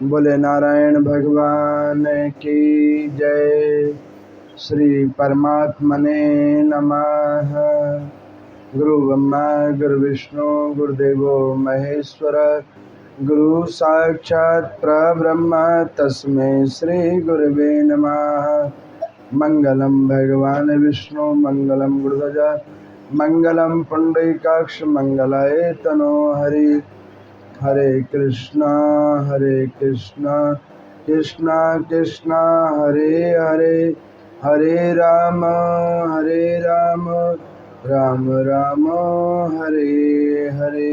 बोले नारायण भगवान की जय। श्री परमात्मने नमः। गुरु ब्रह्मा गुरु विष्णु गुरुदेवो महेश्वर, गुरु साक्षात् परब्रह्म तस्मै श्री गुरवे नमः। मंगलम भगवान विष्णु मंगलम गुरुध्वजा मंगलम पुंडरीकाक्ष मंगलाय तनो हरि। हरे कृष्णा कृष्णा कृष्णा हरे हरे, हरे राम राम राम हरे हरे।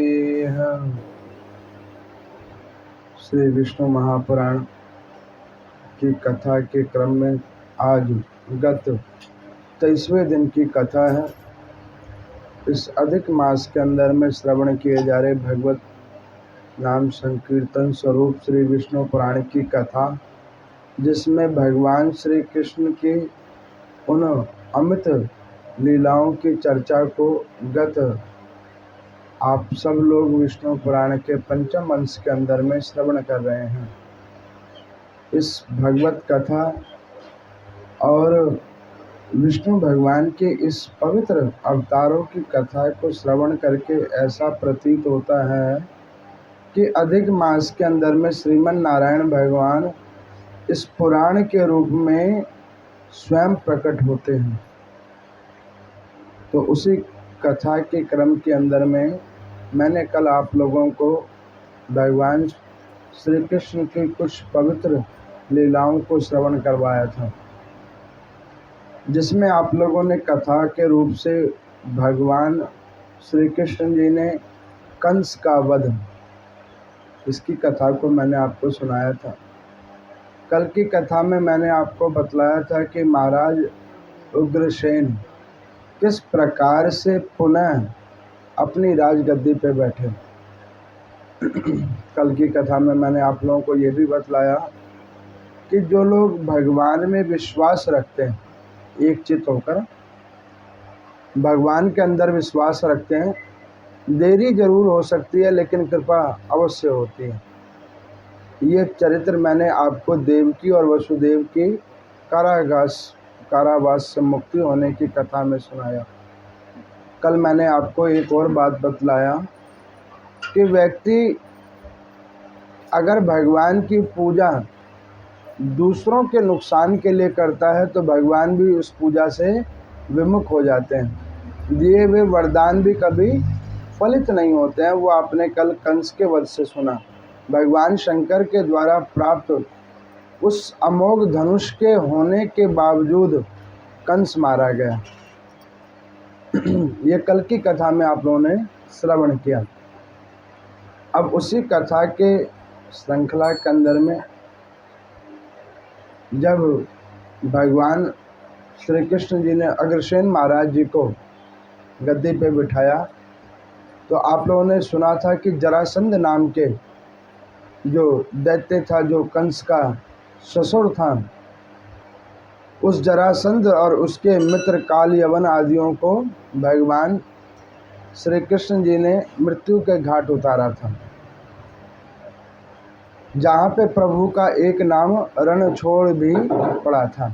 श्री विष्णु महापुराण की कथा के क्रम में आज गत 23वें दिन की कथा है। इस अधिक मास के अंदर में श्रवण किए जा रहे भगवत नाम संकीर्तन स्वरूप श्री विष्णु पुराण की कथा, जिसमें भगवान श्री कृष्ण की उन अमित लीलाओं की चर्चा को गत आप सब लोग विष्णु पुराण के पंचम अंश के अंदर में श्रवण कर रहे हैं। इस भगवत कथा और विष्णु भगवान के इस पवित्र अवतारों की कथा को श्रवण करके ऐसा प्रतीत होता है कि अधिक मास के अंदर में श्रीमन नारायण भगवान इस पुराण के रूप में स्वयं प्रकट होते हैं। तो उसी कथा के क्रम के अंदर में मैंने कल आप लोगों को भगवान श्री कृष्ण की कुछ पवित्र लीलाओं को श्रवण करवाया था, जिसमें आप लोगों ने कथा के रूप से भगवान श्री कृष्ण जी ने कंस का वध, इसकी कथा को मैंने आपको सुनाया था। कल की कथा में मैंने आपको बतलाया था कि महाराज उग्रसेन किस प्रकार से पुनः अपनी राजगद्दी पे बैठे। कल की कथा में मैंने आप लोगों को ये भी बतलाया कि जो लोग भगवान में विश्वास रखते हैं, एक चित्त होकर भगवान के अंदर विश्वास रखते हैं, देरी जरूर हो सकती है लेकिन कृपा अवश्य होती है। ये चरित्र मैंने आपको देवकी और वसुदेव की कारावास से मुक्ति होने की कथा में सुनाया। कल मैंने आपको एक और बात बतलाया कि व्यक्ति अगर भगवान की पूजा दूसरों के नुकसान के लिए करता है तो भगवान भी उस पूजा से विमुख हो जाते हैं। दिए हुए वरदान भी कभी फलित नहीं होते हैं। वो आपने कल कंस के वध से सुना। भगवान शंकर के द्वारा प्राप्त उस अमोघ धनुष के होने के बावजूद कंस मारा गया। ये कल की कथा में आप लोगों ने श्रवण किया। अब उसी कथा के श्रृंखला के अंदर में जब भगवान श्री कृष्ण जी ने अग्रसेन महाराज जी को गद्दी पे बिठाया तो आप लोगों ने सुना था कि जरासंध नाम के जो दैत्य था, जो कंस का ससुर था, उस जरासंध और उसके मित्र काल यवन आदियों को भगवान श्री कृष्ण जी ने मृत्यु के घाट उतारा था, जहाँ पे प्रभु का एक नाम रणछोड़ भी पड़ा था।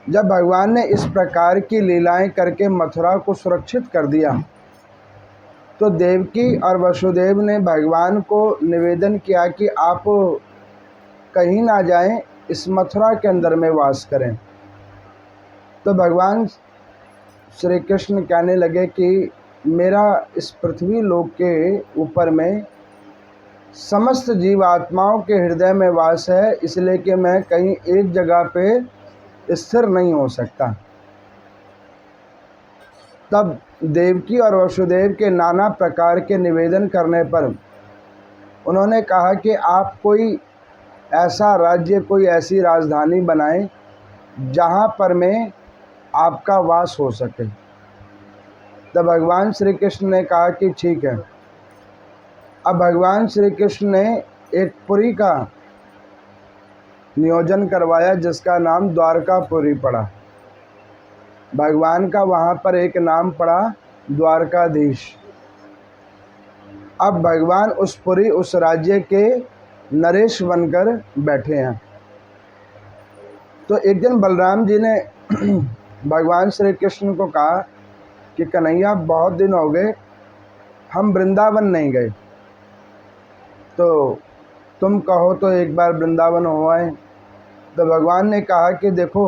जब भगवान ने इस प्रकार की लीलाएं करके मथुरा को सुरक्षित कर दिया तो देवकी और वसुदेव ने भगवान को निवेदन किया कि आप कहीं ना जाएं, इस मथुरा के अंदर में वास करें। तो भगवान श्री कृष्ण कहने लगे कि मेरा इस पृथ्वी लोक के ऊपर में समस्त जीवात्माओं के हृदय में वास है, इसलिए कि मैं कहीं एक जगह पे स्थिर नहीं हो सकता। तब देवकी और वसुदेव के नाना प्रकार के निवेदन करने पर उन्होंने कहा कि आप कोई ऐसा राज्य, कोई ऐसी राजधानी बनाएं जहाँ पर में आपका वास हो सके। तब भगवान श्री कृष्ण ने कहा कि ठीक है। अब भगवान श्री कृष्ण ने एक पुरी का नियोजन करवाया जिसका नाम द्वारकापुरी पड़ा। भगवान का वहाँ पर एक नाम पड़ा द्वारकाधीश। अब भगवान उस पुरी, उस राज्य के नरेश बनकर बैठे हैं। तो एक दिन बलराम जी ने भगवान श्री कृष्ण को कहा कि कन्हैया, बहुत दिन हो गए हम वृंदावन नहीं गए, तो तुम कहो तो एक बार वृंदावन हो आए। तो भगवान ने कहा कि देखो,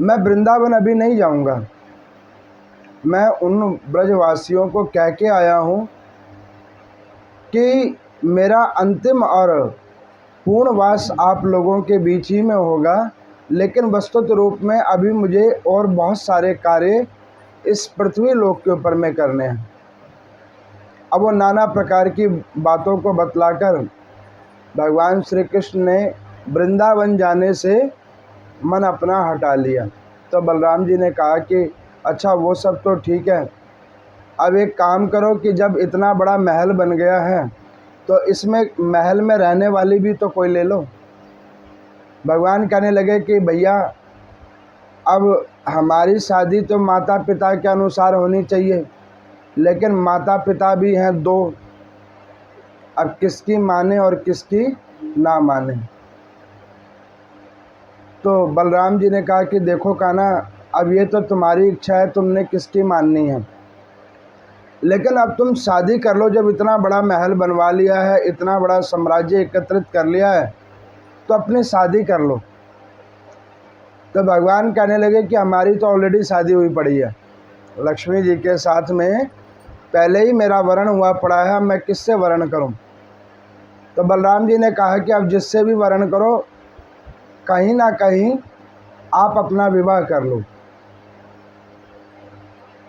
मैं वृंदावन अभी नहीं जाऊंगा, मैं उन ब्रजवासियों को कह के आया हूँ कि मेरा अंतिम और पूर्ण वास आप लोगों के बीच ही में होगा, लेकिन वस्तुत रूप में अभी मुझे और बहुत सारे कार्य इस पृथ्वी लोक के ऊपर में करने हैं। अब वो नाना प्रकार की बातों को बतलाकर भगवान श्री कृष्ण ने वृंदावन जाने से मन अपना हटा लिया। तो बलराम जी ने कहा कि अच्छा, वो सब तो ठीक है, अब एक काम करो कि जब इतना बड़ा महल बन गया है तो इसमें महल में रहने वाली भी तो कोई ले लो। भगवान कहने लगे कि भैया, अब हमारी शादी तो माता पिता के अनुसार होनी चाहिए, लेकिन माता पिता भी हैं दो, अब किसकी माने और किसकी ना माने। तो बलराम जी ने कहा कि देखो कान्हा, अब ये तो तुम्हारी इच्छा है, तुमने किसकी माननी है, लेकिन अब तुम शादी कर लो। जब इतना बड़ा महल बनवा लिया है, इतना बड़ा साम्राज्य एकत्रित कर लिया है, तो अपनी शादी कर लो। तो भगवान कहने लगे कि हमारी तो ऑलरेडी शादी हुई पड़ी है, लक्ष्मी जी के साथ में पहले ही मेरा वरण हुआ पड़ा है, मैं किससे वरण करूं। तो बलराम जी ने कहा कि अब जिससे भी वरण करो, कहीं ना कहीं आप अपना विवाह कर लो।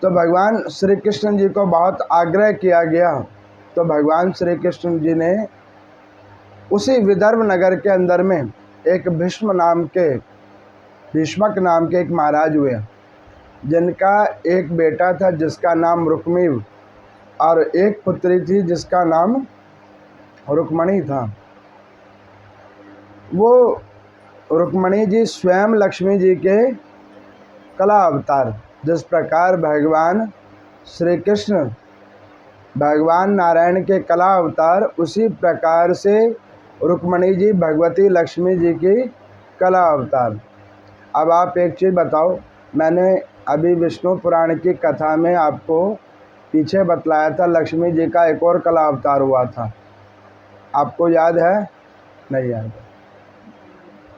तो भगवान श्री कृष्ण जी को बहुत आग्रह किया गया, तो भगवान श्री कृष्ण जी ने उसी विदर्भ नगर के अंदर में एक भीष्मक नाम के एक महाराज हुए, जिनका एक बेटा था जिसका नाम रुक्मीव, और एक पुत्री थी जिसका नाम रुक्मणी था। वो रुक्मणी जी स्वयं लक्ष्मी जी के कला अवतार, जिस प्रकार भगवान श्री कृष्ण भगवान नारायण के कला अवतार, उसी प्रकार से रुक्मणी जी भगवती लक्ष्मी जी की कला अवतार। अब आप एक चीज़ बताओ, मैंने अभी विष्णु पुराण की कथा में आपको पीछे बतलाया था, लक्ष्मी जी का एक और कला अवतार हुआ था, आपको याद है? नहीं याद,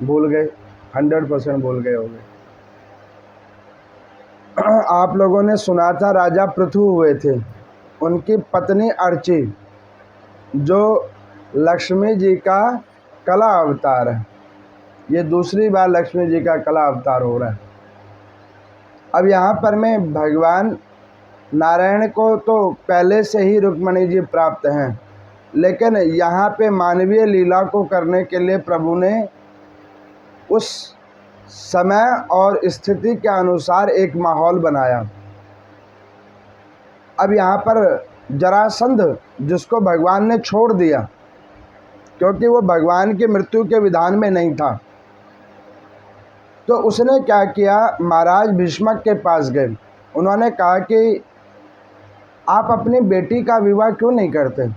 भूल गए, 100% भूल गए होंगे। आप लोगों ने सुना था राजा पृथु हुए थे, उनकी पत्नी अर्ची जो लक्ष्मी जी का कला अवतार है, ये दूसरी बार लक्ष्मी जी का कला अवतार हो रहा है। अब यहाँ पर में भगवान नारायण को तो पहले से ही रुक्मणी जी प्राप्त हैं, लेकिन यहाँ पे मानवीय लीला को करने के लिए प्रभु ने उस समय और स्थिति के अनुसार एक माहौल बनाया। अब यहाँ पर जरासंध, जिसको भगवान ने छोड़ दिया क्योंकि वो भगवान की मृत्यु के विधान में नहीं था, तो उसने क्या किया, महाराज भीष्मक के पास गए। उन्होंने कहा कि आप अपनी बेटी का विवाह क्यों नहीं करते।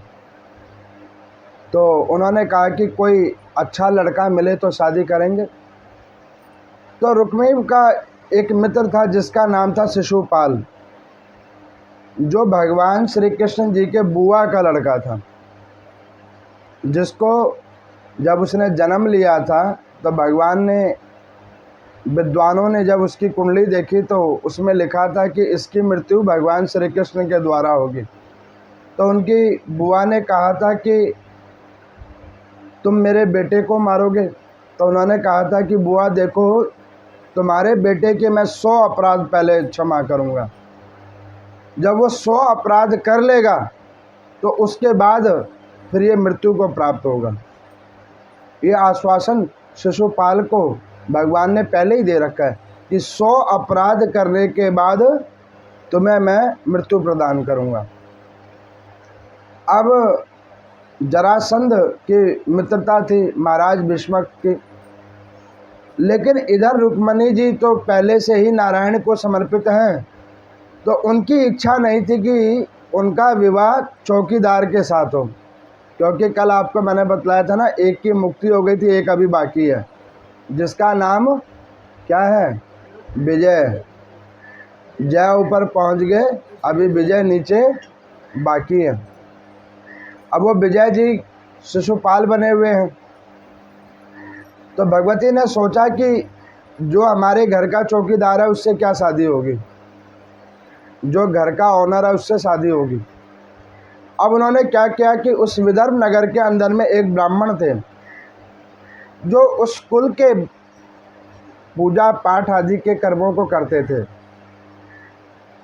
तो उन्होंने कहा कि कोई अच्छा लड़का मिले तो शादी करेंगे। तो रुक्मीव का एक मित्र था जिसका नाम था शिशुपाल, जो भगवान श्री कृष्ण जी के बुआ का लड़का था, जिसको जब उसने जन्म लिया था तो भगवान ने, विद्वानों ने जब उसकी कुंडली देखी तो उसमें लिखा था कि इसकी मृत्यु भगवान श्री कृष्ण के द्वारा होगी। तो उनकी बुआ ने कहा था कि तुम मेरे बेटे को मारोगे। तो उन्होंने कहा था कि बुआ देखो, तुम्हारे बेटे के मैं 100 अपराध पहले क्षमा करूँगा, जब वो 100 अपराध कर लेगा तो उसके बाद फिर ये मृत्यु को प्राप्त होगा। ये आश्वासन शिशुपाल को भगवान ने पहले ही दे रखा है कि 100 अपराध करने के बाद तुम्हें मैं मृत्यु प्रदान करूँगा। अब जरासंध की मित्रता थी महाराज भीष्मक की, लेकिन इधर रुक्मणी जी तो पहले से ही नारायण को समर्पित हैं, तो उनकी इच्छा नहीं थी कि उनका विवाह चौकीदार के साथ हो। क्योंकि कल आपको मैंने बतलाया था ना, एक की मुक्ति हो गई थी, एक अभी बाकी है, जिसका नाम क्या है? विजय। जय ऊपर पहुंच गए, अभी विजय नीचे बाकी है। अब वो विजय जी शिशुपाल बने हुए हैं। तो भगवती ने सोचा कि जो हमारे घर का चौकीदार है उससे क्या शादी होगी, जो घर का ऑनर है उससे शादी होगी। अब उन्होंने क्या किया कि उस विदर्भ नगर के अंदर में एक ब्राह्मण थे जो उस कुल के पूजा पाठ आदि के कर्मों को करते थे।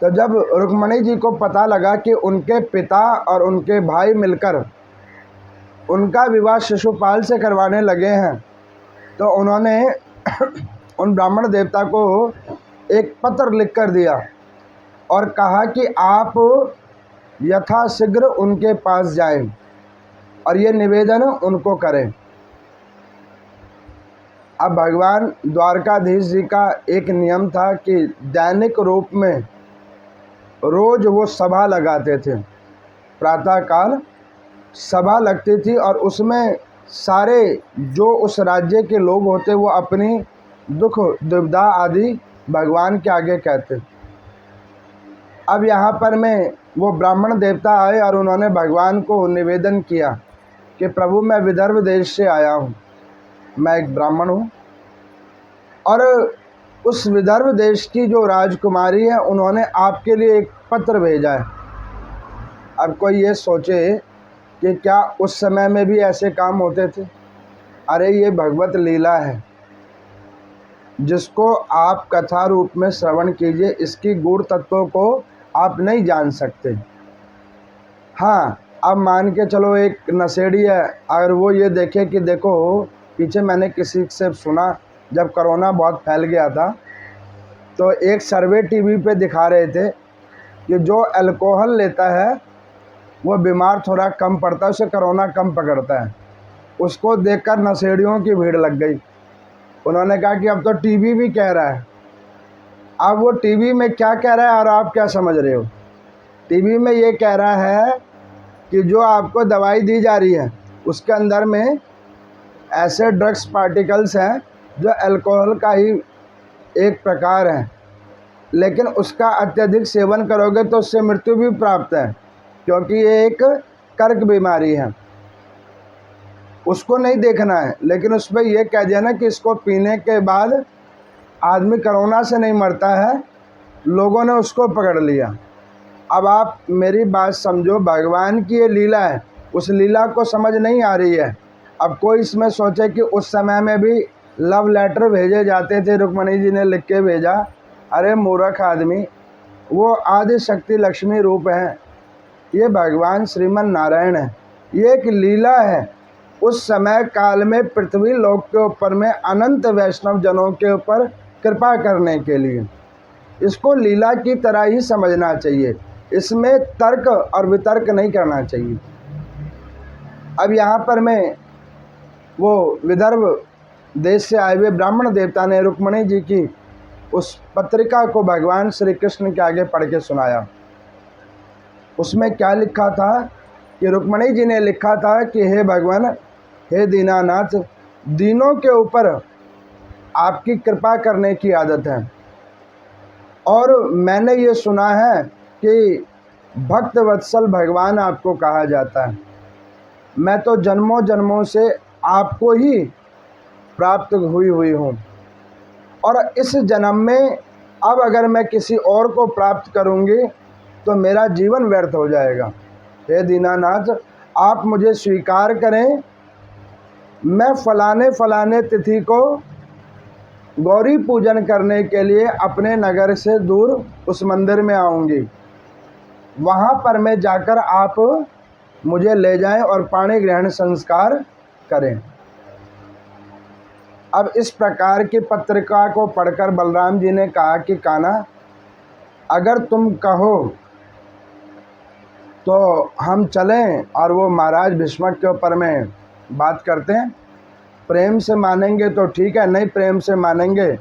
तो जब रुक्मणी जी को पता लगा कि उनके पिता और उनके भाई मिलकर उनका विवाह शिशुपाल से करवाने लगे हैं, तो उन्होंने उन ब्राह्मण देवता को एक पत्र लिख कर दिया और कहा कि आप यथाशीघ्र उनके पास जाएं और ये निवेदन उनको करें। अब भगवान द्वारकाधीश जी का एक नियम था कि दैनिक रूप में रोज वो सभा लगाते थे। प्रातःकाल सभा लगती थी और उसमें सारे जो उस राज्य के लोग होते वो अपनी दुख दुविधा आदि भगवान के आगे कहते। अब यहाँ पर मैं वो ब्राह्मण देवता आए और उन्होंने भगवान को निवेदन किया कि प्रभु मैं विदर्भ देश से आया हूँ, मैं एक ब्राह्मण हूँ और उस विदर्भ देश की जो राजकुमारी है उन्होंने आपके लिए एक पत्र भेजा है। अब कोई ये सोचे कि क्या उस समय में भी ऐसे काम होते थे? अरे ये भगवत लीला है जिसको आप कथा रूप में श्रवण कीजिए, इसकी गूढ़ तत्वों को आप नहीं जान सकते। हाँ, अब मान के चलो एक नशेड़ी है अगर वो ये देखे कि देखो, पीछे मैंने किसी से सुना जब कोरोना बहुत फैल गया था तो एक सर्वे टीवी पे दिखा रहे थे कि जो अल्कोहल लेता है वो बीमार थोड़ा कम पड़ता है, उसे कोरोना कम पकड़ता है। उसको देखकर नशेड़ियों की भीड़ लग गई। उन्होंने कहा कि अब तो टीवी भी कह रहा है। अब वो टीवी में क्या कह रहा है और आप क्या समझ रहे हो? टीवी में ये कह रहा है कि जो आपको दवाई दी जा रही है उसके अंदर में ऐसे ड्रग्स पार्टिकल्स हैं जो अल्कोहल का ही एक प्रकार है, लेकिन उसका अत्यधिक सेवन करोगे तो उससे मृत्यु भी प्राप्त है, क्योंकि ये एक कर्क बीमारी है। उसको नहीं देखना है, लेकिन उस पर यह कह दिया ना कि इसको पीने के बाद आदमी कोरोना से नहीं मरता है, लोगों ने उसको पकड़ लिया। अब आप मेरी बात समझो, भगवान की ये लीला है, उस लीला को समझ नहीं आ रही है। अब कोई इसमें सोचे कि उस समय में भी लव लेटर भेजे जाते थे, रुक्मणी जी ने लिख के भेजा। अरे मूर्ख आदमी, वो आदि शक्ति लक्ष्मी रूप है, ये भगवान श्रीमन नारायण है, ये एक लीला है। उस समय काल में पृथ्वी लोक के ऊपर में अनंत वैष्णव जनों के ऊपर कृपा करने के लिए, इसको लीला की तरह ही समझना चाहिए, इसमें तर्क और वितर्क नहीं करना चाहिए। अब यहाँ पर मैं वो विदर्भ देश से आए हुए ब्राह्मण देवता ने रुक्मणी जी की उस पत्रिका को भगवान श्री कृष्ण के आगे पढ़ के सुनाया। उसमें क्या लिखा था कि रुक्मणी जी ने लिखा था कि हे भगवान, हे दीनानाथ, दीनों के ऊपर आपकी कृपा करने की आदत है और मैंने ये सुना है कि भक्त वत्सल भगवान आपको कहा जाता है। मैं तो जन्मों जन्मों से आपको ही प्राप्त हुई हूँ और इस जन्म में अब अगर मैं किसी और को प्राप्त करूँगी तो मेरा जीवन व्यर्थ हो जाएगा। हे दीनानाथ, आप मुझे स्वीकार करें, मैं फलाने फलाने तिथि को गौरी पूजन करने के लिए अपने नगर से दूर उस मंदिर में आऊँगी, वहाँ पर मैं जाकर आप मुझे ले जाएं और पाणी ग्रहण संस्कार करें। अब इस प्रकार की पत्रिका को पढ़कर बलराम जी ने कहा कि कान्हा, अगर तुम कहो तो हम चलें और वो महाराज भीष्मक के ऊपर में बात करते हैं। प्रेम से मानेंगे तो ठीक है, नहीं प्रेम से मानेंगे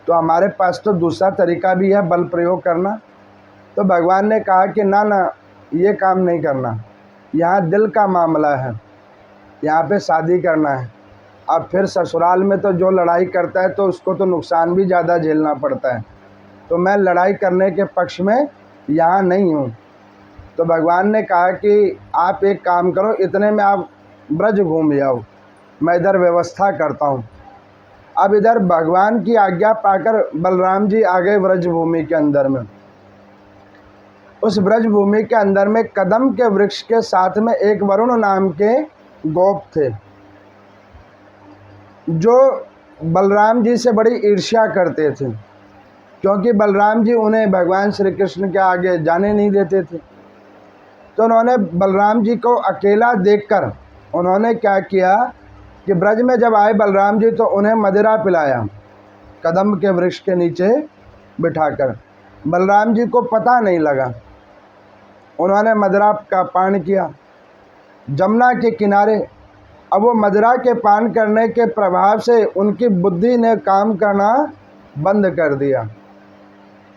तो हमारे पास तो दूसरा तरीका भी है, बल प्रयोग करना। तो भगवान ने कहा कि ना ना, ये काम नहीं करना। यहाँ दिल का मामला है, यहाँ पे शादी करना है। अब फिर ससुराल में तो जो लड़ाई करता है तो उसको तो नुकसान भी ज़्यादा झेलना पड़ता है। तो मैं लड़ाई करने के पक्ष में यहाँ नहीं हूँ। तो भगवान ने कहा कि आप एक काम करो, इतने में आप ब्रज घूम जाओ, मैं इधर व्यवस्था करता हूँ। अब इधर भगवान की आज्ञा पाकर बलराम जी आ गए ब्रज भूमि के अंदर में। उस ब्रज भूमि के अंदर में कदम के वृक्ष के साथ में एक वरुण नाम के गोप थे, जो बलराम जी से बड़ी ईर्ष्या करते थे, क्योंकि बलराम जी उन्हें भगवान श्री कृष्ण के आगे जाने नहीं देते थे। तो उन्होंने बलराम जी को अकेला देखकर उन्होंने क्या किया कि ब्रज में जब आए बलराम जी तो उन्हें मदिरा पिलाया, कदम के वृक्ष के नीचे बिठाकर। बलराम जी को पता नहीं लगा, उन्होंने मदिरा का पान किया जमुना के किनारे। अब वो मदिरा के पान करने के प्रभाव से उनकी बुद्धि ने काम करना बंद कर दिया।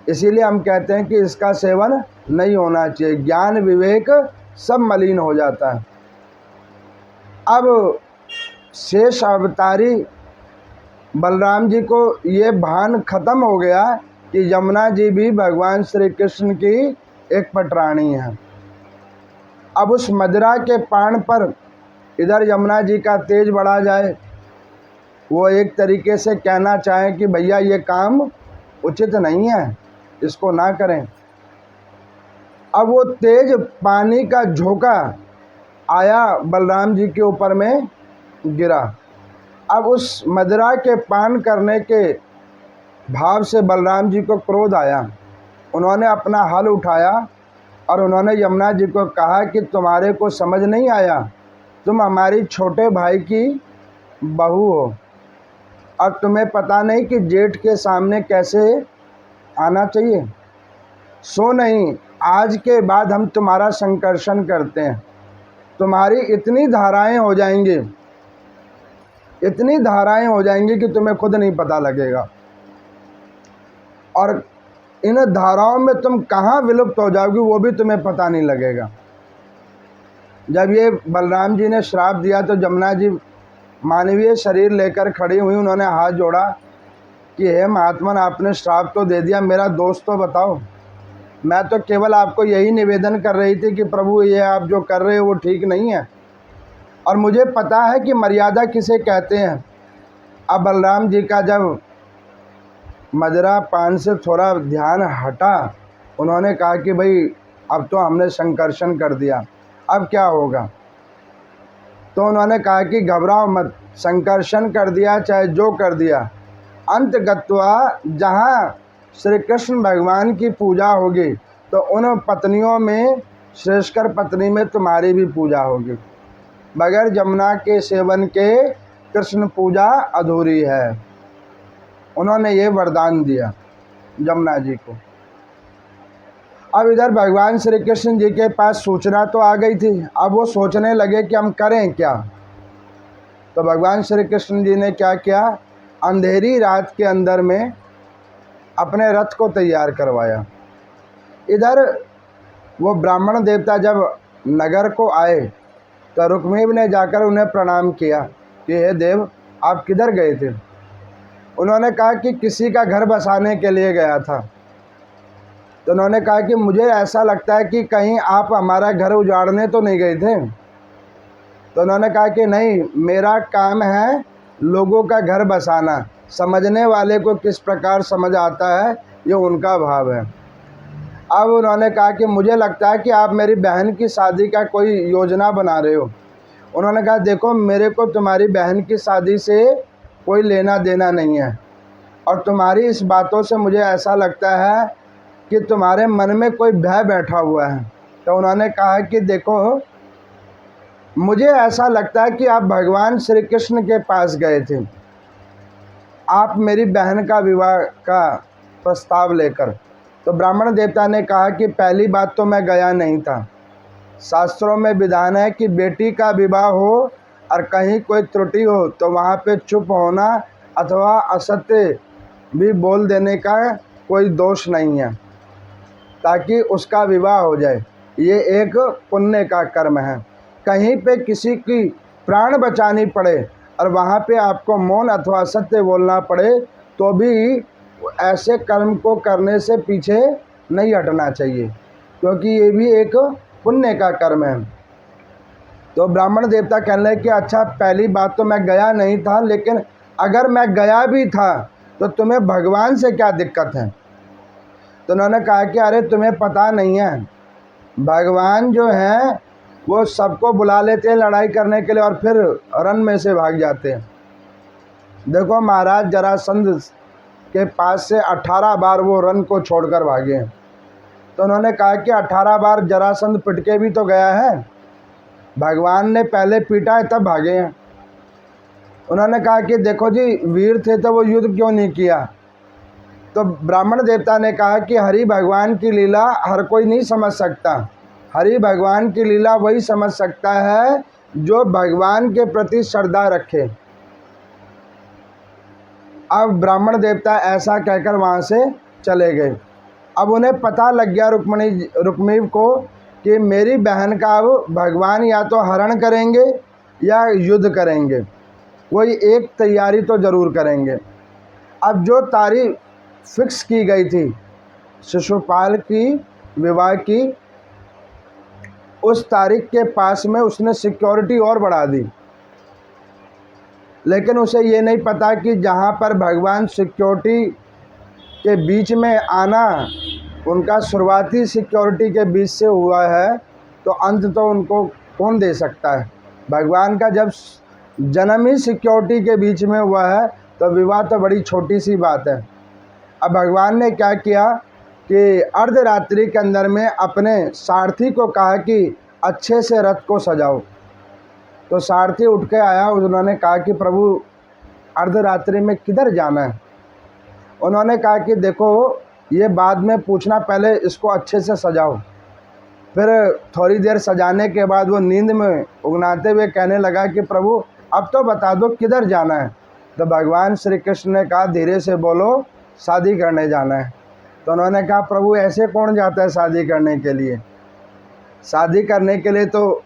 इसीलिए हम कहते हैं कि इसका सेवन नहीं होना चाहिए, ज्ञान विवेक सब मलिन हो जाता है। अब शेष अवतारी बलराम जी को ये भान खत्म हो गया कि यमुना जी भी भगवान श्री कृष्ण की एक पटरानी है। अब उस मदिरा के पान पर इधर यमुना जी का तेज बढ़ा जाए, वो एक तरीके से कहना चाहें कि भैया ये काम उचित नहीं है, इसको ना करें। अब वो तेज पानी का झोंका आया बलराम जी के ऊपर में गिरा। अब उस मदिरा के पान करने के भाव से बलराम जी को क्रोध आया। उन्होंने अपना हल उठाया और उन्होंने यमुना जी को कहा कि तुम्हारे को समझ नहीं आया, तुम हमारी छोटे भाई की बहू हो और तुम्हें पता नहीं कि जेठ के सामने कैसे आना चाहिए। सो नहीं, आज के बाद हम तुम्हारा संकर्षण करते हैं, तुम्हारी इतनी धाराएं हो जाएंगी, इतनी धाराएं हो जाएंगी कि तुम्हें खुद नहीं पता लगेगा, और इन धाराओं में तुम कहाँ विलुप्त हो जाओगी वो भी तुम्हें पता नहीं लगेगा। जब ये बलराम जी ने श्राप दिया तो जमुना जी मानवीय शरीर लेकर खड़ी हुई, उन्होंने हाथ जोड़ा कि हे महात्मन, आपने श्राप तो दे दिया, मेरा दोष तो बताओ। मैं तो केवल आपको यही निवेदन कर रही थी कि प्रभु ये आप जो कर रहे हो वो ठीक नहीं है, और मुझे पता है कि मर्यादा किसे कहते हैं। अब बलराम जी का जब मदिरा पान से थोड़ा ध्यान हटा, उन्होंने कहा कि भाई अब तो हमने संकर्षण कर दिया, अब क्या होगा। तो उन्होंने कहा कि घबराओ मत, संकर्षण कर दिया चाहे जो कर दिया, अंत गत्वा जहाँ श्री कृष्ण भगवान की पूजा होगी तो उन पत्नियों में श्रेष्ठकर पत्नी में तुम्हारी भी पूजा होगी। बगैर यमुना के सेवन के कृष्ण पूजा अधूरी है। उन्होंने ये वरदान दिया यमुना जी को। अब इधर भगवान श्री कृष्ण जी के पास सूचना तो आ गई थी, अब वो सोचने लगे कि हम करें क्या। तो भगवान श्री कृष्ण जी ने क्या किया, अंधेरी रात के अंदर में अपने रथ को तैयार करवाया। इधर वो ब्राह्मण देवता जब नगर को आए तो रुक्मिणी ने जाकर उन्हें प्रणाम किया कि हे देव, आप किधर गए थे। उन्होंने कहा कि किसी का घर बसाने के लिए गया था। तो उन्होंने कहा कि मुझे ऐसा लगता है कि कहीं आप हमारा घर उजाड़ने तो नहीं गए थे। तो उन्होंने कहा कि नहीं, मेरा काम है लोगों का घर बसाना, समझने वाले को किस प्रकार समझ आता है ये उनका भाव है। अब उन्होंने कहा कि मुझे लगता है कि आप मेरी बहन की शादी का कोई योजना बना रहे हो। उन्होंने कहा देखो, मेरे को तुम्हारी बहन की शादी से कोई लेना देना नहीं है, और तुम्हारी इस बातों से मुझे ऐसा लगता है कि तुम्हारे मन में कोई भय बैठा हुआ है। तो उन्होंने कहा कि देखो, मुझे ऐसा लगता है कि आप भगवान श्री कृष्ण के पास गए थे, आप मेरी बहन का विवाह का प्रस्ताव लेकर। तो ब्राह्मण देवता ने कहा कि पहली बात तो मैं गया नहीं था। शास्त्रों में विधान है कि बेटी का विवाह हो और कहीं कोई त्रुटि हो तो वहाँ पे चुप होना अथवा असत्य भी बोल देने का कोई दोष नहीं है, ताकि उसका विवाह हो जाए। ये एक पुण्य का कर्म है। कहीं पे किसी की प्राण बचानी पड़े और वहाँ पे आपको मौन अथवा सत्य बोलना पड़े तो भी ऐसे कर्म को करने से पीछे नहीं हटना चाहिए, क्योंकि ये भी एक पुण्य का कर्म है। तो ब्राह्मण देवता कहने लगे कि अच्छा, पहली बात तो मैं गया नहीं था, लेकिन अगर मैं गया भी था तो तुम्हें भगवान से क्या दिक्कत है? तो उन्होंने कहा कि अरे तुम्हें पता नहीं है, भगवान जो हैं वो सबको बुला लेते हैं लड़ाई करने के लिए और फिर रन में से भाग जाते हैं। देखो महाराज जरासंध के पास से 18 बार वो रन को छोड़कर भागे हैं। तो उन्होंने कहा कि 18 बार जरासंध पिट के भी तो गया है, भगवान ने पहले पीटा है तब भागे हैं। उन्होंने कहा कि देखो जी, वीर थे तो वो युद्ध क्यों नहीं किया? तो ब्राह्मण देवता ने कहा कि हरि भगवान की लीला हर कोई नहीं समझ सकता, हरि भगवान की लीला वही समझ सकता है जो भगवान के प्रति श्रद्धा रखे। अब ब्राह्मण देवता ऐसा कहकर वहाँ से चले गए। अब उन्हें पता लग गया रुक्मिणी को कि मेरी बहन का अब भगवान या तो हरण करेंगे या युद्ध करेंगे, कोई एक तैयारी तो ज़रूर करेंगे। अब जो तारीख फिक्स की गई थी शिशुपाल की विवाह की, उस तारीख के पास में उसने सिक्योरिटी और बढ़ा दी, लेकिन उसे ये नहीं पता कि जहाँ पर भगवान सिक्योरिटी के बीच में आना उनका शुरुआती सिक्योरिटी के बीच से हुआ है, तो अंत तो उनको कौन दे सकता है? भगवान का जब जन्म ही सिक्योरिटी के बीच में हुआ है तो विवाह तो बड़ी छोटी सी बात है। अब भगवान ने क्या किया कि अर्धरात्रि के अंदर में अपने सारथी को कहा कि अच्छे से रथ को सजाओ। तो सारथी उठ के आया, उन्होंने कहा कि प्रभु अर्धरात्रि में किधर जाना है? उन्होंने कहा कि देखो, ये बाद में पूछना, पहले इसको अच्छे से सजाओ। फिर थोड़ी देर सजाने के बाद वो नींद में उगनाते हुए कहने लगा कि प्रभु अब तो बता दो किधर जाना है? तो भगवान श्री कृष्ण ने कहा धीरे से बोलो, शादी करने जाना है। तो उन्होंने कहा प्रभु ऐसे कौन जाता है शादी करने के लिए? शादी करने के लिए तो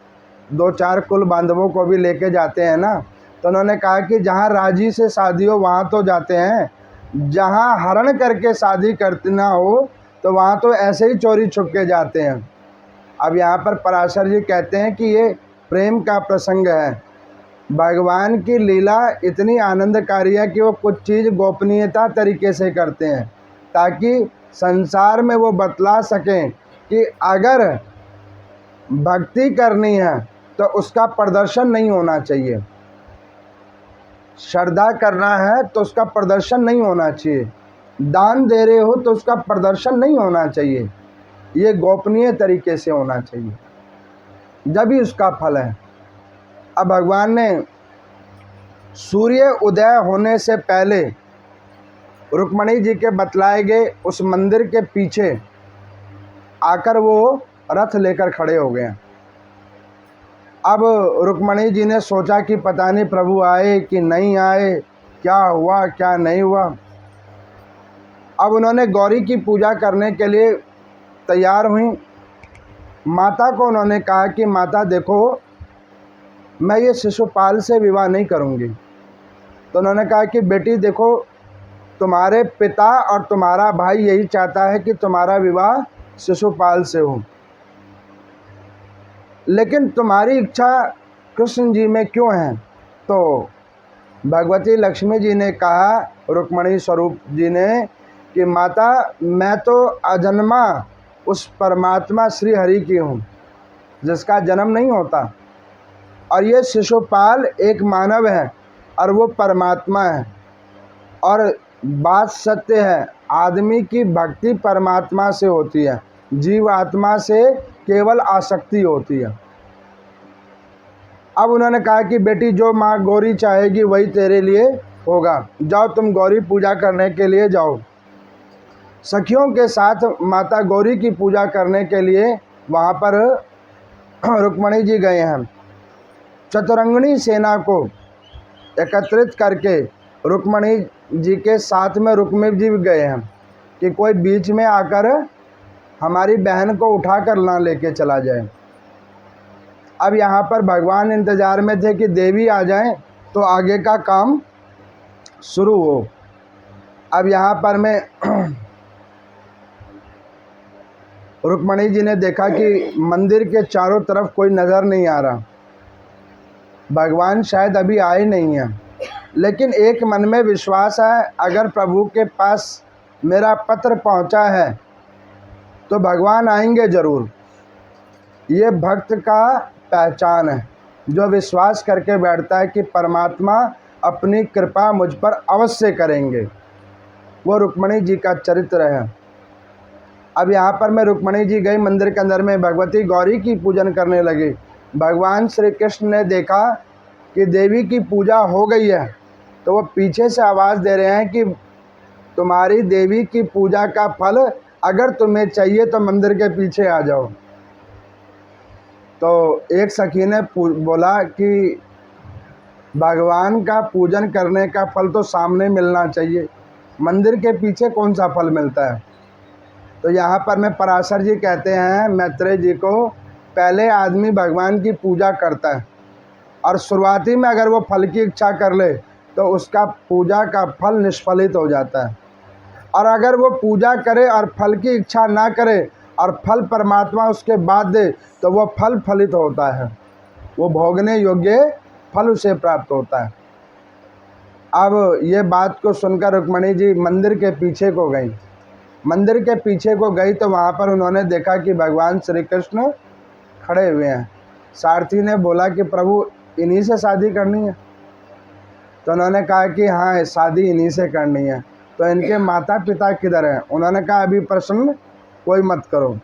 2-4 कुल बांधवों को भी लेके जाते हैं ना। तो उन्होंने कहा कि जहाँ राजी से शादी हो वहाँ तो जाते हैं, जहाँ हरण करके शादी करना हो तो वहाँ तो ऐसे ही चोरी छुप के जाते हैं। अब यहाँ पर पराशर जी कहते हैं कि ये प्रेम का प्रसंग है। भगवान की लीला इतनी आनंदकारी है कि वो कुछ चीज़ गोपनीयता तरीके से करते हैं ताकि संसार में वो बतला सकें कि अगर भक्ति करनी है तो उसका प्रदर्शन नहीं होना चाहिए, श्रद्धा करना है तो उसका प्रदर्शन नहीं होना चाहिए, दान दे रहे हो तो उसका प्रदर्शन नहीं होना चाहिए, ये गोपनीय तरीके से होना चाहिए, जब ही उसका फल है। अब भगवान ने सूर्य उदय होने से पहले रुक्मिणी जी के बतलाए गए उस मंदिर के पीछे आकर वो रथ लेकर खड़े हो गए। अब रुक्मिणी जी ने सोचा कि पता नहीं प्रभु आए कि नहीं आए, क्या हुआ क्या नहीं हुआ। अब उन्होंने गौरी की पूजा करने के लिए तैयार हुई। माता को उन्होंने कहा कि माता देखो, मैं ये शिशुपाल से विवाह नहीं करूँगी। तो उन्होंने कहा कि बेटी देखो, तुम्हारे पिता और तुम्हारा भाई यही चाहता है कि तुम्हारा विवाह शिशुपाल से हो, लेकिन तुम्हारी इच्छा कृष्ण जी में क्यों है? तो भगवती लक्ष्मी जी ने कहा रुक्मिणी स्वरूप जी ने कि माता मैं तो अजन्मा उस परमात्मा श्री हरि की हूँ जिसका जन्म नहीं होता, और ये शिशुपाल एक मानव है और वो परमात्मा है। और बात सत्य है, आदमी की भक्ति परमात्मा से होती है, जीव आत्मा से केवल आसक्ति होती है। अब उन्होंने कहा कि बेटी जो माँ गौरी चाहेगी वही तेरे लिए होगा, जाओ तुम गौरी पूजा करने के लिए जाओ। सखियों के साथ माता गौरी की पूजा करने के लिए वहाँ पर रुक्मिणी जी गए हैं। चतुरंगिणी सेना को एकत्रित करके रुक्मिणी जी के साथ में रुक्मिणी जी भी गए हैं कि कोई बीच में आकर हमारी बहन को उठाकर ना लेके चला जाए। अब यहाँ पर भगवान इंतज़ार में थे कि देवी आ जाएं तो आगे का काम शुरू हो। अब यहाँ पर मैं रुक्मणी जी ने देखा कि मंदिर के चारों तरफ कोई नज़र नहीं आ रहा, भगवान शायद अभी आए नहीं हैं, लेकिन एक मन में विश्वास है अगर प्रभु के पास मेरा पत्र पहुंचा है तो भगवान आएंगे ज़रूर। ये भक्त का पहचान है, जो विश्वास करके बैठता है कि परमात्मा अपनी कृपा मुझ पर अवश्य करेंगे। वो रुक्मणी जी का चरित्र है। अब यहाँ पर मैं रुक्मणी जी गई मंदिर के अंदर में, भगवती गौरी की पूजन करने लगी। भगवान श्री कृष्ण ने देखा कि देवी की पूजा हो गई है, तो वो पीछे से आवाज़ दे रहे हैं कि तुम्हारी देवी की पूजा का फल अगर तुम्हें चाहिए तो मंदिर के पीछे आ जाओ। तो एक सखी ने बोला कि भगवान का पूजन करने का फल तो सामने मिलना चाहिए, मंदिर के पीछे कौन सा फल मिलता है। तो यहाँ पर मैं पराशर जी कहते हैं मैत्रेय जी को, पहले आदमी भगवान की पूजा करता है और शुरुआती में अगर वो फल की इच्छा कर ले तो उसका पूजा का फल निष्फलित हो जाता है, और अगर वो पूजा करे और फल की इच्छा ना करे और फल परमात्मा उसके बाद दे तो वो फल फलित होता है, वो भोगने योग्य फल उसे प्राप्त होता है। अब ये बात को सुनकर रुक्मणी जी मंदिर के पीछे को गई। मंदिर के पीछे को गई तो वहाँ पर उन्होंने देखा कि भगवान श्री कृष्ण खड़े हुए हैं। सारथी ने बोला कि प्रभु इन्हीं से शादी करनी है। तो उन्होंने कहा कि हाँ, शादी इन्हीं से करनी है। तो इनके माता पिता किधर हैं? उन्होंने कहा अभी प्रश्न कोई मत करो।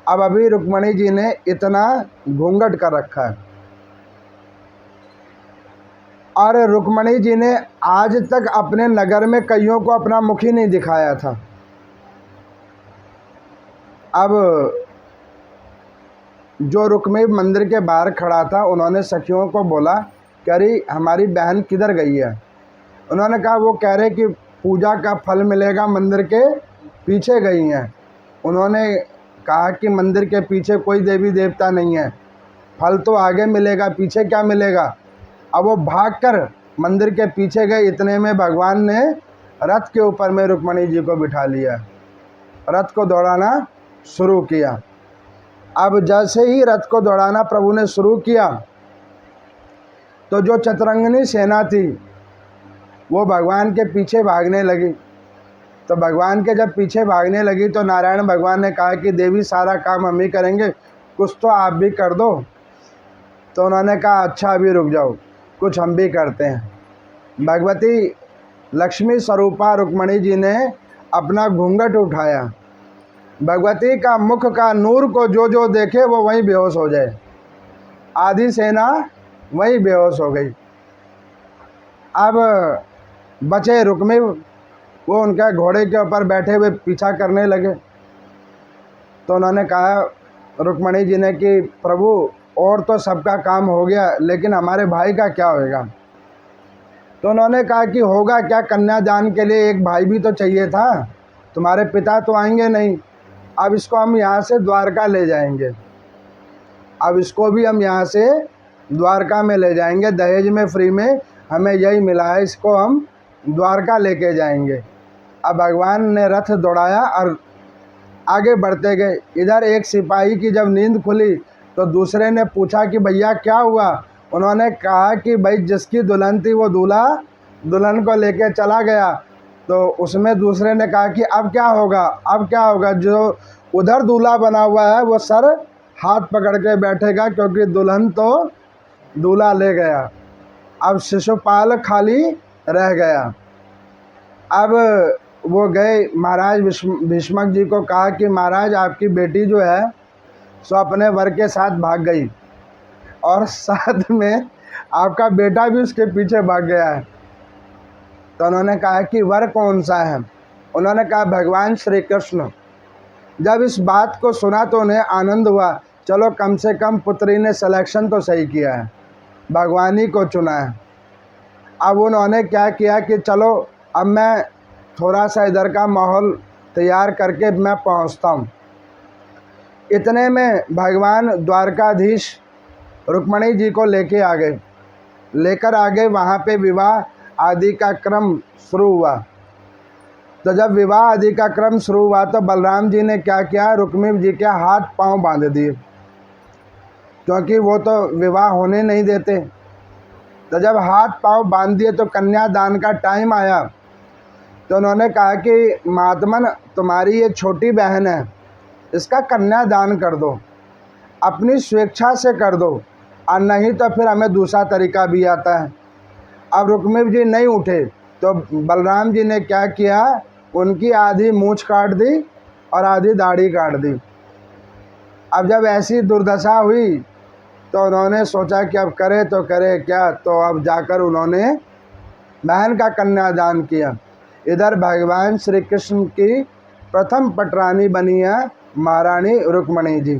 अब अभी रुक्मणी जी ने इतना घूंघट कर रखा है, और रुक्मणी जी ने आज तक अपने नगर में कईयों को अपना मुख ही नहीं दिखाया था। अब जो रुक्मी मंदिर के बाहर खड़ा था, उन्होंने सखियों को बोला कि अरे हमारी बहन किधर गई है। उन्होंने कहा वो कह रहे कि पूजा का फल मिलेगा, मंदिर के पीछे गई हैं। उन्होंने कहा कि मंदिर के पीछे कोई देवी देवता नहीं है, फल तो आगे मिलेगा, पीछे क्या मिलेगा। अब वो भागकर मंदिर के पीछे गए। इतने में भगवान ने रथ के ऊपर में रुक्मणी जी को बिठा लिया, रथ को दौड़ाना शुरू किया। अब जैसे ही रथ को दौड़ाना प्रभु ने शुरू किया तो जो चतुरंगिनी सेना थी वो भगवान के पीछे भागने लगी। तो भगवान के जब पीछे भागने लगी तो नारायण भगवान ने कहा कि देवी सारा काम हम ही करेंगे, कुछ तो आप भी कर दो। तो उन्होंने कहा अच्छा अभी रुक जाओ, कुछ हम भी करते हैं। भगवती लक्ष्मी स्वरूपा रुक्मणी जी ने अपना घूंघट उठाया। भगवती का मुख का नूर को जो जो देखे वो वहीं बेहोश हो जाए। आधी सेना वहीं बेहोश हो गई। अब बचे रुक्मी, वो उनका घोड़े के ऊपर बैठे हुए पीछा करने लगे। तो उन्होंने कहा रुक्मणी जी ने कि प्रभु और तो सबका काम हो गया, लेकिन हमारे भाई का क्या होगा। तो उन्होंने कहा कि होगा क्या, कन्यादान के लिए एक भाई भी तो चाहिए था, तुम्हारे पिता तो आएंगे नहीं। अब इसको हम यहाँ से द्वारका ले जाएंगे, अब इसको भी हम यहाँ से द्वारका में ले जाएंगे, दहेज में फ्री में हमें यही मिला है, इसको हम द्वारका लेके जाएंगे। अब भगवान ने रथ दौड़ाया और आगे बढ़ते गए। इधर एक सिपाही की जब नींद खुली तो दूसरे ने पूछा कि भैया क्या हुआ। उन्होंने कहा कि भाई जिसकी दुल्हन थी वो दूल्हा दुल्हन को लेके चला गया। तो उसमें दूसरे ने कहा कि अब क्या होगा, अब क्या होगा। जो उधर दूल्हा बना हुआ है वो सर हाथ पकड़ के बैठेगा, क्योंकि दुल्हन तो दूल्हा ले गया, अब शिशुपाल खाली रह गया। अब वो गए महाराज भीष्मक जी को कहा कि महाराज आपकी बेटी जो है सो अपने वर के साथ भाग गई, और साथ में आपका बेटा भी उसके पीछे भाग गया है। तो उन्होंने कहा कि वर कौन सा है। उन्होंने कहा भगवान श्री कृष्ण। जब इस बात को सुना तो उन्हें आनंद हुआ, चलो कम से कम पुत्री ने सिलेक्शन तो सही किया है, भगवान ही को चुना है। अब उन्होंने क्या किया कि चलो अब मैं थोड़ा सा इधर का माहौल तैयार करके मैं पहुंचता हूं। इतने में भगवान द्वारकाधीश रुक्मणी जी को लेकर आ गए। वहाँ पे विवाह आदि का क्रम शुरू हुआ। तो जब विवाह आदि का क्रम शुरू हुआ तो बलराम जी ने क्या किया, रुक्मिणी जी के हाथ पांव बांध दिए, क्योंकि वो तो विवाह होने नहीं देते। तो जब हाथ पांव बांध दिए तो कन्यादान का टाइम आया। तो उन्होंने कहा कि महात्मन, तुम्हारी ये छोटी बहन है, इसका कन्यादान कर दो, अपनी स्वेच्छा से कर दो, और नहीं तो फिर हमें दूसरा तरीका भी आता है। अब रुक्मिणी जी नहीं उठे तो बलराम जी ने क्या किया, उनकी आधी मूंछ काट दी और आधी दाढ़ी काट दी। अब जब ऐसी दुर्दशा हुई तो उन्होंने सोचा कि अब करे तो करे क्या। तो अब जाकर उन्होंने बहन का कन्यादान किया। इधर भगवान श्री कृष्ण की प्रथम पटरानी बनी है महारानी रुक्मणी जी।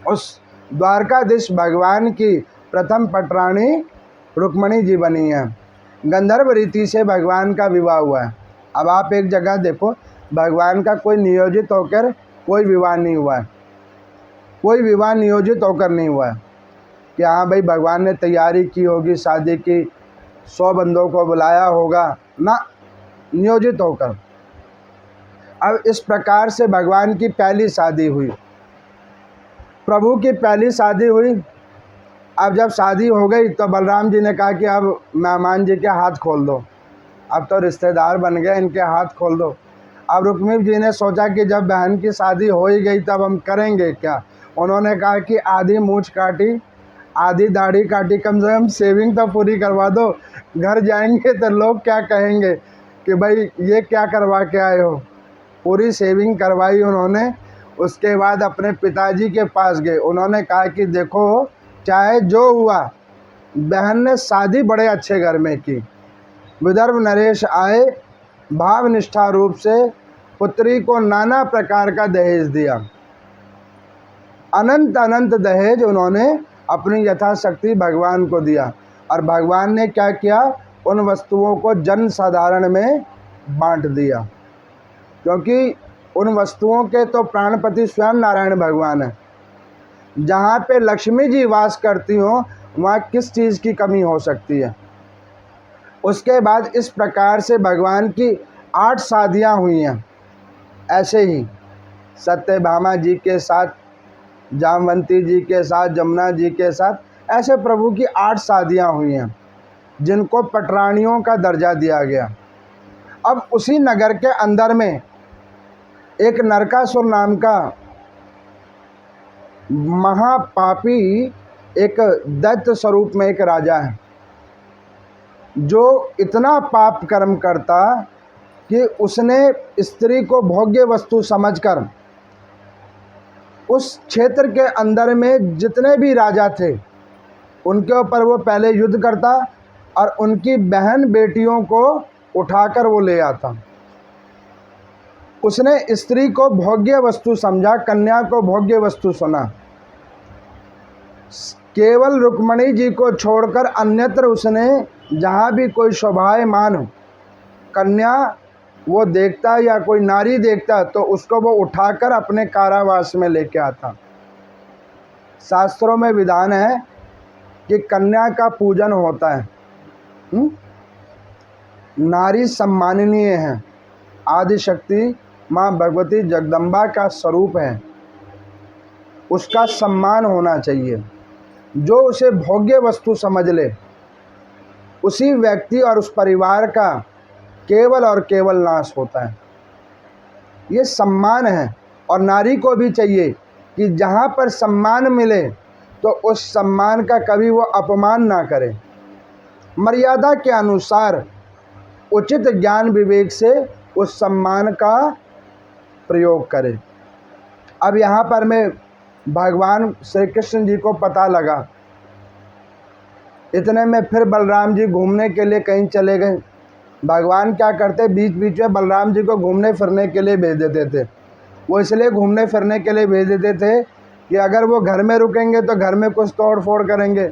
उस द्वारकाधीश भगवान की प्रथम पटरानी रुक्मणी जी बनी है। गंधर्व रीति से भगवान का विवाह हुआ है। अब आप एक जगह देखो, भगवान का कोई नियोजित होकर कोई विवाह नहीं हुआ है, कोई विवाह नियोजित होकर नहीं हुआ है कि हाँ भाई भगवान ने तैयारी की होगी शादी की, 100 बंदों को बुलाया होगा, ना, नियोजित होकर। अब इस प्रकार से भगवान की पहली शादी हुई, प्रभु की पहली शादी हुई। अब जब शादी हो गई तो बलराम जी ने कहा कि अब मेहमान जी के हाथ खोल दो, अब तो रिश्तेदार बन गए, इनके हाथ खोल दो। अब रुक्मिणी जी ने सोचा कि जब बहन की शादी हो ही गई तब हम करेंगे क्या। उन्होंने कहा कि आधी मूंछ काटी, आधी दाढ़ी काटी, कम से कम सेविंग तो पूरी करवा दो, घर जाएंगे तो लोग क्या कहेंगे कि भाई ये क्या करवा के आए हो। पूरी सेविंग करवाई उन्होंने। उसके बाद अपने पिताजी के पास गए। उन्होंने कहा कि देखो, चाहे जो हुआ, बहन ने शादी बड़े अच्छे घर में की। विदर्भ नरेश आए, भाव निष्ठा रूप से पुत्री को नाना प्रकार का दहेज दिया, अनंत अनंत दहेज उन्होंने अपनी यथाशक्ति भगवान को दिया। और भगवान ने क्या किया, उन वस्तुओं को जन साधारण में बांट दिया, क्योंकि उन वस्तुओं के तो प्राणपति स्वयं नारायण भगवान है। जहाँ पे लक्ष्मी जी वास करती हो वहाँ किस चीज़ की कमी हो सकती है। उसके बाद इस प्रकार से भगवान की 8 शादियाँ हुई हैं। ऐसे ही सत्यभामा जी के साथ, जामवंती जी के साथ, जमुना जी के साथ, ऐसे प्रभु की 8 शादियाँ हुई हैं जिनको पटरानियों का दर्जा दिया गया। अब उसी नगर के अंदर में एक नरकासुर नाम का महापापी एक दैत्य स्वरूप में एक राजा है, जो इतना पाप कर्म करता कि उसने स्त्री को भोग्य वस्तु समझकर उस क्षेत्र के अंदर में जितने भी राजा थे उनके ऊपर वो पहले युद्ध करता और उनकी बहन बेटियों को उठाकर वो ले आता। उसने स्त्री को भोग्य वस्तु समझा, कन्या को भोग्य वस्तु सुना। केवल रुक्मणी जी को छोड़कर अन्यत्र उसने जहाँ भी कोई शोभायमान कन्या वो देखता या कोई नारी देखता तो उसको वो उठाकर अपने कारावास में लेके आता। शास्त्रों में विधान है कि कन्या का पूजन होता है। नारी सम्माननीय है, आदिशक्ति माँ भगवती जगदम्बा का स्वरूप है, उसका सम्मान होना चाहिए। जो उसे भोग्य वस्तु समझ ले उसी व्यक्ति और उस परिवार का केवल और केवल नाश होता है। ये सम्मान है और नारी को भी चाहिए कि जहाँ पर सम्मान मिले तो उस सम्मान का कभी वो अपमान ना करे, मर्यादा के अनुसार उचित ज्ञान विवेक से उस सम्मान का प्रयोग करे। अब यहाँ पर मैं भगवान श्री कृष्ण जी को पता लगा, इतने में फिर बलराम जी घूमने के लिए कहीं चले गए। भगवान क्या करते, बीच बीच में बलराम जी को घूमने फिरने के लिए भेज देते थे। वो इसलिए घूमने फिरने के लिए भेज देते थे कि अगर वो घर में रुकेंगे तो घर में कुछ तोड़ फोड़ करेंगे,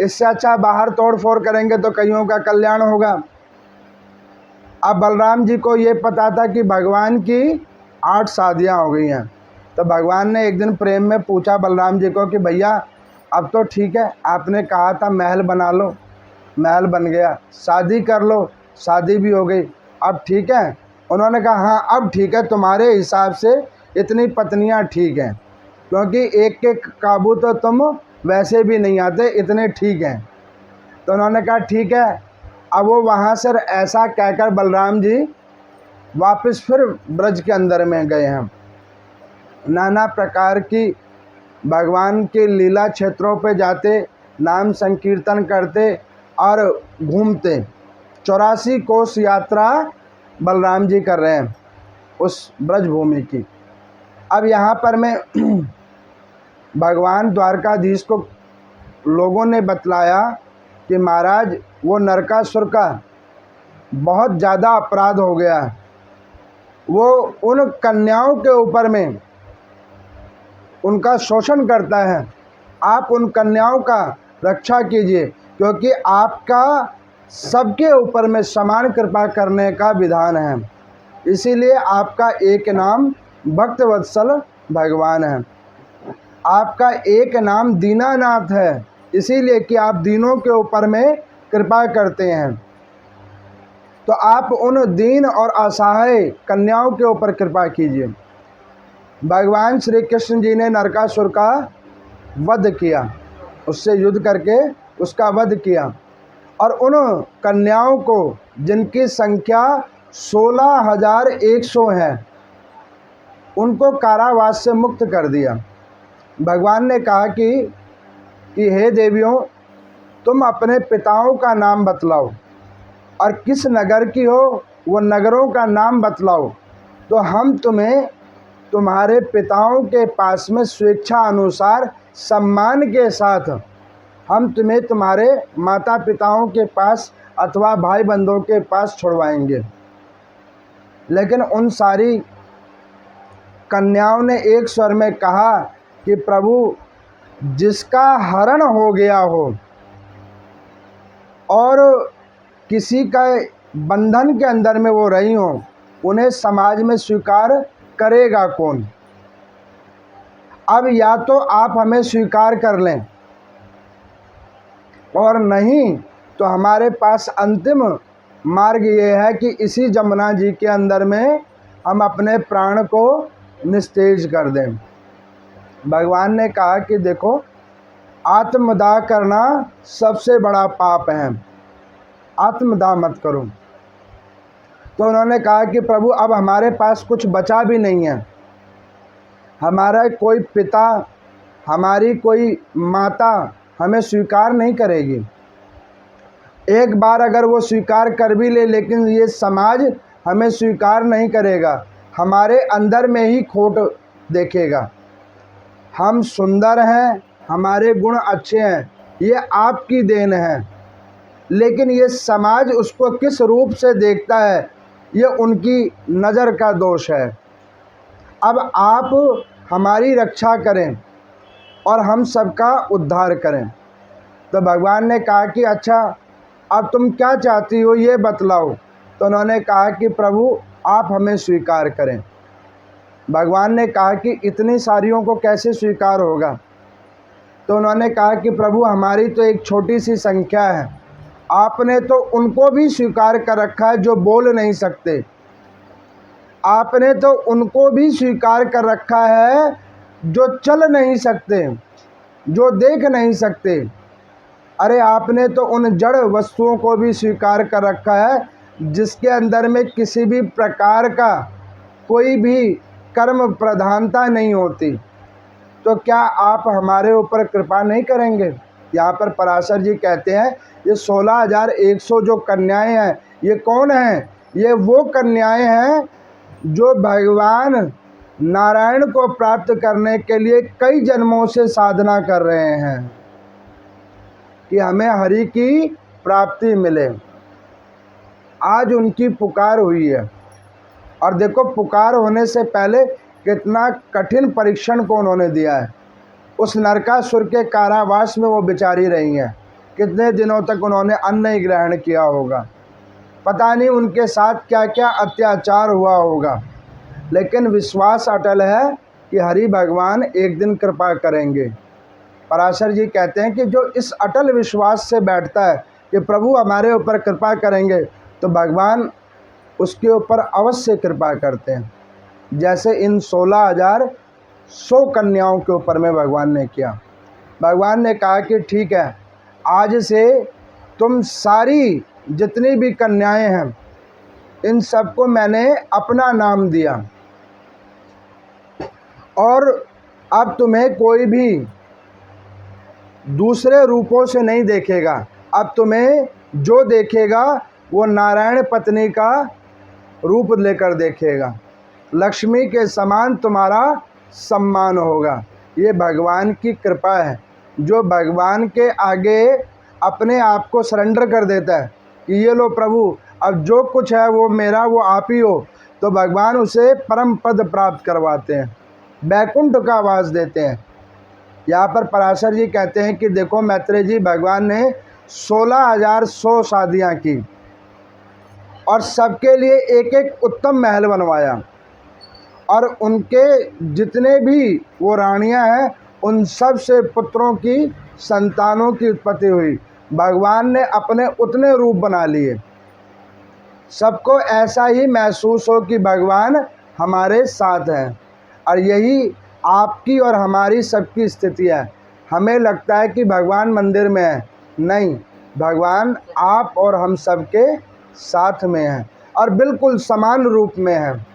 इससे अच्छा बाहर तोड़ फोड़ करेंगे तो कईयों का कल्याण होगा। अब बलराम जी को ये पता था कि भगवान की 8 शादियाँ हो गई हैं। तो भगवान ने एक दिन प्रेम में पूछा बलराम जी को कि भैया अब तो ठीक है, आपने कहा था महल बना लो, महल बन गया, शादी कर लो, शादी भी हो गई, अब ठीक है। उन्होंने कहा हाँ अब ठीक है, तुम्हारे हिसाब से इतनी पत्नियां ठीक हैं, क्योंकि एक के काबू तो तुम वैसे भी नहीं आते, इतने ठीक हैं। तो उन्होंने कहा ठीक है। अब वो वहाँ से ऐसा कहकर बलराम जी वापस फिर ब्रज के अंदर में गए हैं। नाना प्रकार की भगवान के लीला क्षेत्रों पे जाते, नाम संकीर्तन करते और घूमते। 84 कोस यात्रा बलराम जी कर रहे हैं उस ब्रज भूमि की। अब यहाँ पर मैं भगवान द्वारकाधीश को लोगों ने बतलाया कि महाराज वो नरकासुर का बहुत ज़्यादा अपराध हो गया है, वो उन कन्याओं के ऊपर में उनका शोषण करता है। आप उन कन्याओं का रक्षा कीजिए, क्योंकि आपका सबके ऊपर में समान कृपा करने का विधान है। इसीलिए आपका एक नाम भक्तवत्सल भगवान है, आपका एक नाम दीनानाथ है, इसीलिए कि आप दीनों के ऊपर में कृपा करते हैं। तो आप उन दीन और असहाय कन्याओं के ऊपर कृपा कीजिए। भगवान श्री कृष्ण जी ने नरकासुर का वध किया, उससे युद्ध करके उसका वध किया, और उन कन्याओं को जिनकी संख्या 16,100 है, उनको कारावास से मुक्त कर दिया। भगवान ने कहा कि हे देवियों, तुम अपने पिताओं का नाम बतलाओ और किस नगर की हो वो नगरों का नाम बतलाओ, तो हम तुम्हें तुम्हारे पिताओं के पास में स्वेच्छा अनुसार सम्मान के साथ हम तुम्हें तुम्हारे माता पिताओं के पास अथवा भाई बंधुओं के पास छुड़वाएंगे। लेकिन उन सारी कन्याओं ने एक स्वर में कहा कि प्रभु, जिसका हरण हो गया हो और किसी का बंधन के अंदर में वो रही हो, उन्हें समाज में स्वीकार करेगा कौन? अब या तो आप हमें स्वीकार कर लें और नहीं तो हमारे पास अंतिम मार्ग ये है कि इसी जमुना जी के अंदर में हम अपने प्राण को निस्तेज कर दें। भगवान ने कहा कि देखो, आत्मदाह करना सबसे बड़ा पाप है, आत्मदाह मत करो। तो उन्होंने कहा कि प्रभु, अब हमारे पास कुछ बचा भी नहीं है, हमारा कोई पिता, हमारी कोई माता हमें स्वीकार नहीं करेगी। एक बार अगर वो स्वीकार कर भी ले, लेकिन ये समाज हमें स्वीकार नहीं करेगा, हमारे अंदर में ही खोट देखेगा। हम सुंदर हैं, हमारे गुण अच्छे हैं, ये आपकी देन है, लेकिन ये समाज उसको किस रूप से देखता है, ये उनकी नज़र का दोष है। अब आप हमारी रक्षा करें और हम सबका उद्धार करें। तो भगवान ने कहा कि अच्छा, अब तुम क्या चाहती हो ये बतलाओ। तो उन्होंने कहा कि प्रभु, आप हमें स्वीकार करें। भगवान ने कहा कि इतनी सारियों को कैसे स्वीकार होगा? तो उन्होंने कहा कि प्रभु, हमारी तो एक छोटी सी संख्या है, आपने तो उनको भी स्वीकार कर रखा है जो बोल नहीं सकते, आपने तो उनको भी स्वीकार कर रखा है जो चल नहीं सकते, जो देख नहीं सकते। अरे आपने तो उन जड़ वस्तुओं को भी स्वीकार कर रखा है जिसके अंदर में किसी भी प्रकार का कोई भी कर्म प्रधानता नहीं होती, तो क्या आप हमारे ऊपर कृपा नहीं करेंगे? यहाँ पर पराशर जी कहते हैं, ये 16,100 जो कन्याएं हैं, ये कौन हैं? ये वो कन्याएं हैं जो भगवान नारायण को प्राप्त करने के लिए कई जन्मों से साधना कर रहे हैं कि हमें हरि की प्राप्ति मिले। आज उनकी पुकार हुई है, और देखो पुकार होने से पहले कितना कठिन परीक्षण को उन्होंने दिया है। उस नरकासुर के कारावास में वो बेचारी रही हैं, कितने दिनों तक उन्होंने अन्न ही ग्रहण किया होगा, पता नहीं उनके साथ क्या क्या अत्याचार हुआ होगा, लेकिन विश्वास अटल है कि हरि भगवान एक दिन कृपा करेंगे। पराशर जी कहते हैं कि जो इस अटल विश्वास से बैठता है कि प्रभु हमारे ऊपर कृपा करेंगे, तो भगवान उसके ऊपर अवश्य कृपा करते हैं। जैसे इन 16,100 कन्याओं के ऊपर में भगवान ने किया। भगवान ने कहा कि ठीक है, आज से तुम सारी जितनी भी कन्याएं हैं, इन सबको मैंने अपना नाम दिया, और अब तुम्हें कोई भी दूसरे रूपों से नहीं देखेगा। अब तुम्हें जो देखेगा वो नारायण पत्नी का रूप लेकर देखेगा। लक्ष्मी के समान तुम्हारा सम्मान होगा। ये भगवान की कृपा है। जो भगवान के आगे अपने आप को सरेंडर कर देता है कि ये लो प्रभु, अब जो कुछ है वो मेरा, वो आप ही हो, तो भगवान उसे परम पद प्राप्त करवाते हैं, बैकुंठ का वास देते हैं। यहाँ पर पराशर जी कहते हैं कि देखो मैत्रेय जी, भगवान ने 16,100 शादियाँ की और सबके लिए एक एक उत्तम महल बनवाया, और उनके जितने भी वो रानियां हैं उन सब से पुत्रों की, संतानों की उत्पत्ति हुई। भगवान ने अपने उतने रूप बना लिए। सबको ऐसा ही महसूस हो कि भगवान हमारे साथ हैं, और यही आपकी और हमारी सबकी स्थिति है। हमें लगता है कि भगवान मंदिर में है, नहीं, भगवान आप और हम सबके साथ में हैं और बिल्कुल समान रूप में हैं।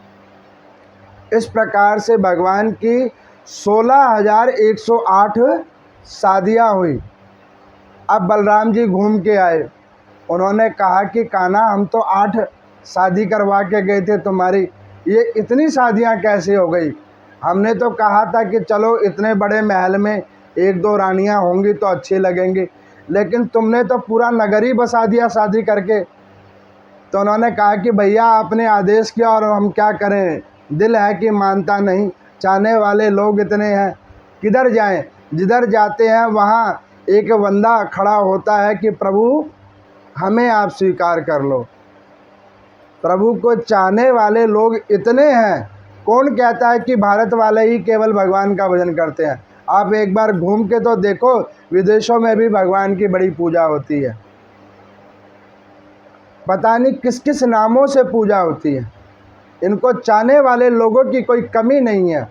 इस प्रकार से भगवान की 16,108 शादियाँ हुई। अब बलराम जी घूम के आए, उन्होंने कहा कि कान्हा, हम तो 8 शादी करवा के गए थे तुम्हारी, ये इतनी शादियाँ कैसे हो गई? हमने तो कहा था कि चलो इतने बड़े महल में 1-2 रानियाँ होंगी तो अच्छी लगेंगी, लेकिन तुमने तो पूरा नगर ही बसा दिया शादी करके। तो उन्होंने कहा कि भैया आपने आदेश किया और हम क्या करें, दिल है कि मानता नहीं, चाहने वाले लोग इतने हैं, किधर जाएं? जिधर जाते हैं वहाँ एक बंदा खड़ा होता है कि प्रभु हमें आप स्वीकार कर लो। प्रभु को चाहने वाले लोग इतने हैं। कौन कहता है कि भारत वाले ही केवल भगवान का भजन करते हैं? आप एक बार घूम के तो देखो, विदेशों में भी भगवान की बड़ी पूजा होती है। पता नहीं किस किस नामों से पूजा होती है। इनको चाहने वाले लोगों की कोई कमी नहीं है।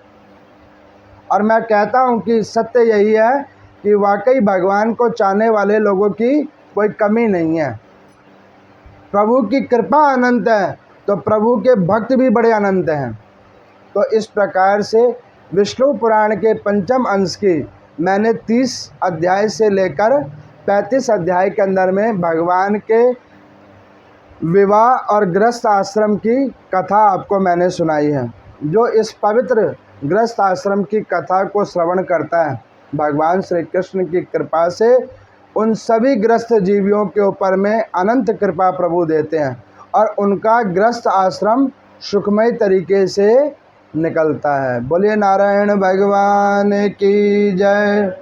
और मैं कहता हूँ कि सत्य यही है कि वाकई भगवान को चाहने वाले लोगों की कोई कमी नहीं है। प्रभु की कृपा अनंत है, तो प्रभु के भक्त भी बड़े अनंत हैं। तो इस प्रकार से विष्णु पुराण के पंचम अंश की मैंने 30 अध्याय से लेकर 35 अध्याय के अंदर में भगवान के विवाह और गृहस्थ आश्रम की कथा आपको मैंने सुनाई है। जो इस पवित्र गृहस्थ आश्रम की कथा को श्रवण करता है, भगवान श्री कृष्ण की कृपा से उन सभी गृहस्थ जीवियों के ऊपर में अनंत कृपा प्रभु देते हैं और उनका गृहस्थ आश्रम सुखमय तरीके से निकलता है। बोलिए नारायण भगवान की जय।